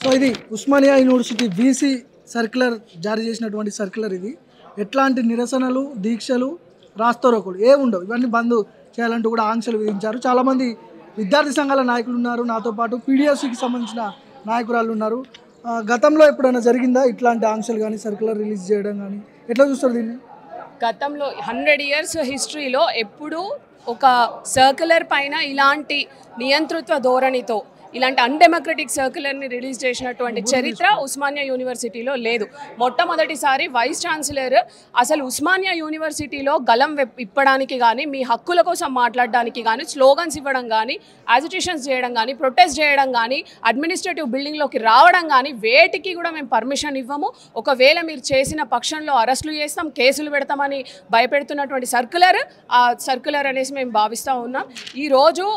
So ఇది Osmania university VC circular జారీ చేసినటువంటి సర్క్యులర్ ఇది. ఎట్లాంటి నిరసనలు దీక్షలు రాస్తారోకులు ఏముండవు, ఇవన్నీ బంద్ చేయాలంటూ కూడా ఆంక్షలు విధించారు. చాలామంది విద్యార్థి సంఘాల నాయకులు ఉన్నారు, నాతో పాటు పీడిఎస్సికి సంబంధించిన నాయకురాళ్ళు ఉన్నారు. గతంలో ఎప్పుడైనా జరిగిందా ఇట్లాంటి ఆంక్షలు కానీ సర్క్యులర్ రిలీజ్ చేయడం కానీ? ఎట్లా చూస్తారు దీన్ని? గతంలో 100 years హిస్టరీలో ఎప్పుడూ ఒక సర్క్యులర్ పైన ఇలాంటి నియంతృత్వ ధోరణితో ఇలాంటి అన్డెమోక్రటిక్ సర్క్యులర్ని రిలీజ్ చేసినటువంటి చరిత్ర ఉస్మానియా యూనివర్సిటీలో లేదు. మొట్టమొదటిసారి వైస్ ఛాన్సలర్ అసలు ఉస్మానియా యూనివర్సిటీలో గలం ఇప్పడానికి కానీ, మీ హక్కుల కోసం మాట్లాడడానికి కానీ, స్లోగన్స్ ఇవ్వడం కానీ, యాజిటేషన్స్ చేయడం కానీ, ప్రొటెస్ట్ చేయడం కానీ, అడ్మినిస్ట్రేటివ్ బిల్డింగ్లోకి రావడం కానీ వేటికి కూడా మేము పర్మిషన్ ఇవ్వము. ఒకవేళ మీరు చేసిన పక్షంలో అరెస్టులు చేస్తాం, కేసులు పెడతామని భయపెడుతున్నటువంటి సర్క్యులర్ ఆ సర్క్యులర్ అనేసి మేము భావిస్తూ ఉన్నాం. ఈరోజు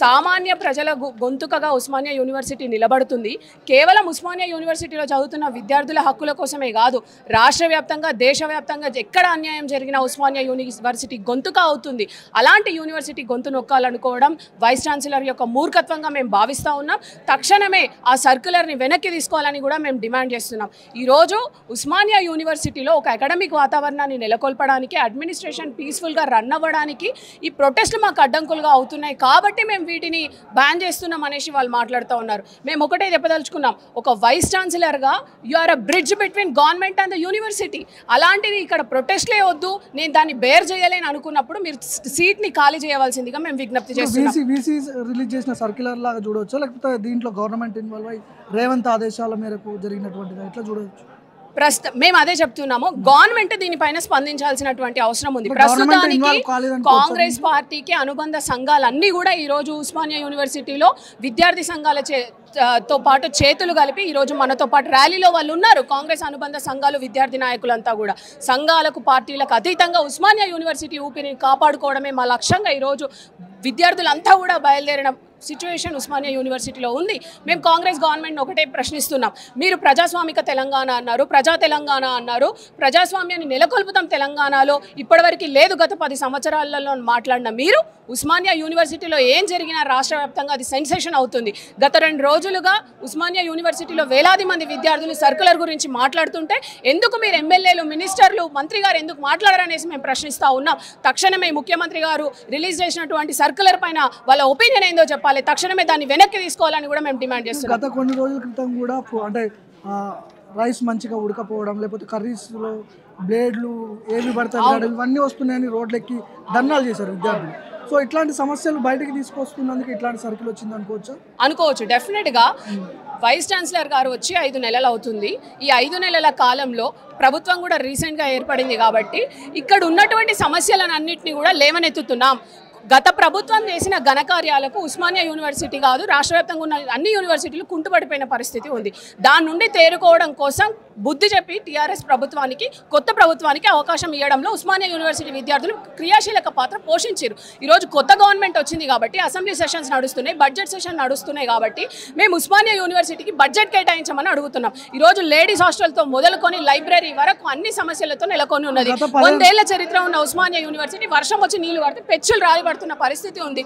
సామాన్య ప్రజల గొంతుకగా ఉస్మానియా యూనివర్సిటీ నిలబడుతుంది. కేవలం ఉస్మానియా యూనివర్సిటీలో చదువుతున్న విద్యార్థుల హక్కుల కోసమే కాదు, రాష్ట్ర వ్యాప్తంగా దేశవ్యాప్తంగా ఎక్కడ అన్యాయం జరిగినా ఉస్మానియా యూనివర్సిటీ గొంతుక అవుతుంది. అలాంటి యూనివర్సిటీ గొంతు నొక్కాలనుకోవడం వైస్ ఛాన్సలర్ యొక్క మూర్ఖత్వంగా మేము భావిస్తూ ఉన్నాం. తక్షణమే ఆ సర్క్యులర్ని వెనక్కి తీసుకోవాలని కూడా మేము డిమాండ్ చేస్తున్నాం. ఈరోజు ఉస్మానియా యూనివర్సిటీలో ఒక అకాడమిక్ వాతావరణాన్ని నెలకొల్పడానికి, అడ్మినిస్ట్రేషన్ పీస్ఫుల్గా రన్ అవ్వడానికి ఈ ప్రొటెస్ట్లు మాకు అడ్డంకులుగా అవుతున్నాయి కాబట్టి మేము వీటిని బ్యాన్ చేస్తున్నాం అనేసి వాళ్ళు మాట్లాడుతూ ఉన్నారు. మేము ఒకటే చెప్పదలుచుకున్నాం, ఒక వైస్ ఛాన్సలర్గా you are a bridge between government and the university. అలాంటిది ఇక్కడ ప్రొటెస్ట్లే వద్దు, నేను దాన్ని బేర్ చేయలేని అనుకున్నప్పుడు మీరు సీట్ని ఖాళీ చేయవలసిందిగా మేము విజ్ఞప్తి చేస్తున్నాం. వీసీ రిలీజ్ చేసిన సర్క్యులర్ లాగా చూడవచ్చు, లేకపోతే దీంట్లో గవర్నమెంట్ ఇన్వాల్వ్ అయ్యి రేవంత్ ఆదేశాల మేరకు జరిగినటువంటిది ఎట్లా చూడవచ్చు? మేము అదే చెప్తున్నాము, గవర్నమెంట్ దీనిపైన స్పందించాల్సినటువంటి అవసరం ఉంది. ప్రస్తుతానికి కాంగ్రెస్ పార్టీకి అనుబంధ సంఘాలన్నీ కూడా ఈరోజు ఉస్మానియా యూనివర్సిటీలో విద్యార్థి సంఘాల తో పాటు చేతులు కలిపి ఈరోజు మనతో పాటు ర్యాలీలో వాళ్ళు ఉన్నారు. కాంగ్రెస్ అనుబంధ సంఘాలు, విద్యార్థి నాయకులంతా కూడా సంఘాలకు పార్టీలకు అతీతంగా ఉస్మానియా యూనివర్సిటీ ఊపిరిని కాపాడుకోవడమే మా లక్ష్యంగా ఈరోజు విద్యార్థులంతా కూడా బయలుదేరిన సిచ్యువేషన్ ఉస్మానియా యూనివర్సిటీలో ఉంది. మేము కాంగ్రెస్ గవర్నమెంట్ ఒకటే ప్రశ్నిస్తున్నాం, మీరు ప్రజాస్వామిక తెలంగాణ అన్నారు, ప్రజా తెలంగాణ అన్నారు, ప్రజాస్వామ్యాన్ని నెలకొల్పుతాం తెలంగాణలో ఇప్పటివరకు లేదు గత 10 సంవత్సరాలలో మాట్లాడిన మీరు ఉస్మానియా యూనివర్సిటీలో ఏం జరిగినా రాష్ట్ర వ్యాప్తంగా అది సెన్సేషన్ అవుతుంది. గత 2 రోజులుగా ఉస్మానియా యూనివర్సిటీలో వేలాది మంది విద్యార్థులు సర్క్యులర్ గురించి మాట్లాడుతుంటే ఎందుకు మీరు ఎమ్మెల్యేలు, మినిస్టర్లు, మంత్రి గారు ఎందుకు మాట్లాడారనేసి మేము ప్రశ్నిస్తూ ఉన్నాం. తక్షణమే ముఖ్యమంత్రి గారు రిలీజ్ చేసినటువంటి సర్క్యులర్ పైన వాళ్ళ ఒపీనియన్ ఏందో చెప్పాలి, తక్షణమే దాన్ని వెనక్కి తీసుకోవాలని కూడా మేము డిమాండ్ చేస్తున్నాం. గత కొన్ని రోజుల క్రితం కూడా అంటే రైస్ మంచిగా ఉడకపోవడం, లేకపోతే కర్రీస్లో బ్లేడ్లు ఏవి పడతాయి ఇవన్నీ వస్తున్నాయని రోడ్లెక్కి ధర్నాలు చేశారు విద్యార్థులు. సో ఇట్లాంటి సమస్యలు బయటకు తీసుకొస్తున్నందుకు ఇట్లాంటి సర్కిల్ వచ్చింది అనుకోవచ్చు. డెఫినెట్గా వైస్ ఛాన్సలర్ గారు వచ్చి 5 నెలలు అవుతుంది. ఈ 5 నెలల కాలంలో ప్రభుత్వం కూడా రీసెంట్గా ఏర్పడింది కాబట్టి ఇక్కడ ఉన్నటువంటి సమస్యలను అన్నింటినీ కూడా లేవనెత్తుతున్నాం. గత ప్రభుత్వం చేసిన ఘనకార్యాలకు ఉస్మానియా యూనివర్సిటీ కాదు, రాష్ట్ర వ్యాప్తంగా ఉన్న అన్ని యూనివర్సిటీలు కుంటుపడిపోయిన పరిస్థితి ఉంది. దాని నుండి తేరుకోవడం కోసం బుద్ధి చెప్పి టీఆర్ఎస్ ప్రభుత్వానికి, కొత్త ప్రభుత్వానికి అవకాశం ఇవ్వడంలో ఉస్మానియా యూనివర్సిటీ విద్యార్థులు క్రియాశీలక పాత్ర పోషించారు. ఈరోజు కొత్త గవర్నమెంట్ వచ్చింది కాబట్టి అసెంబ్లీ సెషన్స్ నడుస్తున్నాయి, బడ్జెట్ సెషన్ నడుస్తున్నాయి కాబట్టి మేము ఉస్మానియా యూనివర్సిటీకి బడ్జెట్ కేటాయించమని అడుగుతున్నాం. ఈరోజు లేడీస్ హాస్టల్తో మొదలుకొని లైబ్రరీ వరకు అన్ని సమస్యలతో నెలకొని ఉన్నది. 100 ఏళ్ల చరిత్ర ఉన్న ఉస్మానియా యూనివర్సిటీ వర్షం వచ్చి నీళ్లు పడితే పెచ్చులు రాలిపడుతున్న పరిస్థితి ఉంది.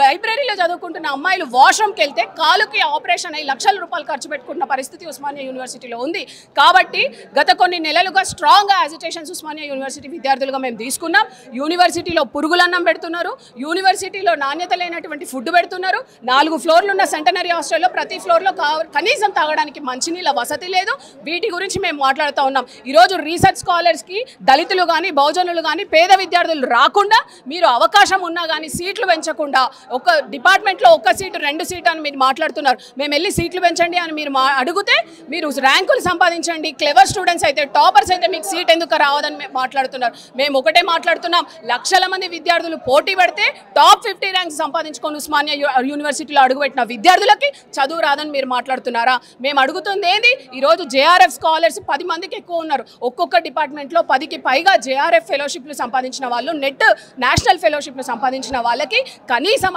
లైబ్రరీలో చదువుకుంటున్న అమ్మాయిలు వాష్రూమ్కి వెళ్తే కాలుకి ఆపరేషన్ అయ్యి లక్షల రూపాయలు ఖర్చు పెట్టుకుంటున్న పరిస్థితి ఉస్మానియా యూనివర్సిటీలో ఉంది. కాబట్టి గత కొన్ని నెలలుగా స్ట్రాంగ్గా యాజిటేషన్స్ ఉస్మానియా యూనివర్సిటీ విద్యార్థులుగా మేము తీసుకున్నాం. యూనివర్సిటీలో పురుగులన్నం పెడుతున్నారు, యూనివర్సిటీలో నాణ్యత లేనటువంటి ఫుడ్ పెడుతున్నారు. 4 ఫ్లోర్లు ఉన్న సెంటనరీ హాస్టల్లో ప్రతి ఫ్లోర్లో కనీసం తాగడానికి మంచినీళ్ళ వసతి లేదు. వీటి గురించి మేము మాట్లాడుతూ ఉన్నాం. ఈరోజు రీసెర్చ్ స్కాలర్స్కి దళితులు కానీ, బహుజనులు కానీ, పేద విద్యార్థులు రాకుండా మీరు అవకాశం ఉన్నా కానీ సీట్లు పెంచకుండా ఒక డిపార్ట్మెంట్లో 1 సీటు 2 సీటు అని మీరు మాట్లాడుతున్నారు. మేము వెళ్ళి సీట్లు పెంచండి అని మీరు అడిగితే మీరు ర్యాంకులు సంపాదించండి, క్లెవర్ స్టూడెంట్స్ అయితే, టాపర్స్ అయితే మీకు సీట్ ఎందుకు రావదని మాట్లాడుతున్నారు. మేము ఒకటే మాట్లాడుతున్నాం, లక్షల మంది విద్యార్థులు పోటీ పడితే టాప్ 50 ర్యాంక్స్ సంపాదించుకొని ఉస్మానియా యూనివర్సిటీలో అడుగుపెట్టిన విద్యార్థులకి చదువు రాదని మీరు మాట్లాడుతున్నారా? మేము అడుగుతుంది ఏంది, ఈరోజు జేఆర్ఎఫ్ స్కాలర్స్ 10 మందికి ఎక్కువ ఉన్నారు. ఒక్కొక్క డిపార్ట్మెంట్లో 10కి పైగా జేఆర్ఎఫ్ ఫెలోషిప్లు సంపాదించిన వాళ్ళు, నెట్ నేషనల్ ఫెలోషిప్లు సంపాదించిన వాళ్ళకి కనీసం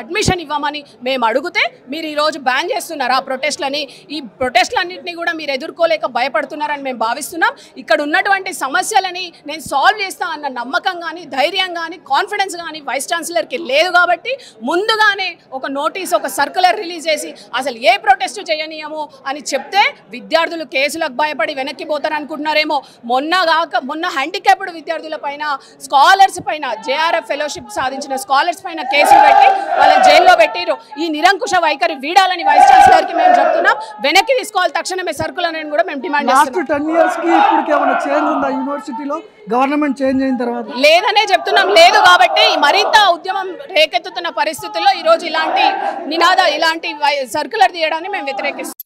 అడ్మిషన్ ఇవ్వమని మేము అడిగితే మీరు ఈరోజు బ్యాన్ చేస్తున్నారా ప్రొటెస్ట్లని? ఈ ప్రొటెస్ట్లన్నింటినీ కూడా మీరు ఎదుర్కోలేక భయపడుతున్నారని మేము భావిస్తున్నాం. ఇక్కడ ఉన్నటువంటి సమస్యలని నేను సాల్వ్ చేస్తా అన్న నమ్మకం కానీ, ధైర్యం కానీ, కాన్ఫిడెన్స్ కానీ వైస్ ఛాన్సలర్కి లేదు. కాబట్టి ముందుగానే ఒక నోటీస్, ఒక సర్క్యులర్ రిలీజ్ చేసి అసలు ఏ ప్రొటెస్ట్ చేయనీయము అని చెప్తే విద్యార్థులు కేసులకు భయపడి వెనక్కి పోతారు అనుకుంటున్నారేమో. మొన్న హ్యాండిక్యాప్డ్ విద్యార్థుల పైన, స్కాలర్స్ పైన, జేఆర్ఎఫ్ ఫెలోషిప్ సాధించిన స్కాలర్స్ పైన కేసులు పెట్టి వాళ్ళని జైల్లో పెట్టిరు. ఈ నిరంకుశ వైఖరి వీడాలని వైస్ ఛాన్సలర్కి మేము చెప్తున్నాం. వెనక్కి తీసుకోవాలి తక్షణమే సర్కులర్ అని కూడా మేము డిమాండ్ చేస్తున్నాం. లాస్ట్ 10 years కి ఇప్పటికి ఏమైనా చేంజ్ ఉందా యూనివర్సిటీలో గవర్నమెంట్ చేంజ్ అయిన తర్వాత? లేదనే చెప్తున్నాం. లేదు కాబట్టి మరింత ఉద్యమం రేకెత్తుతున్న పరిస్థితుల్లో ఈరోజు ఇలాంటి సర్కులర్ తీయడాన్ని మేము వ్యతిరేకిస్తున్నాం.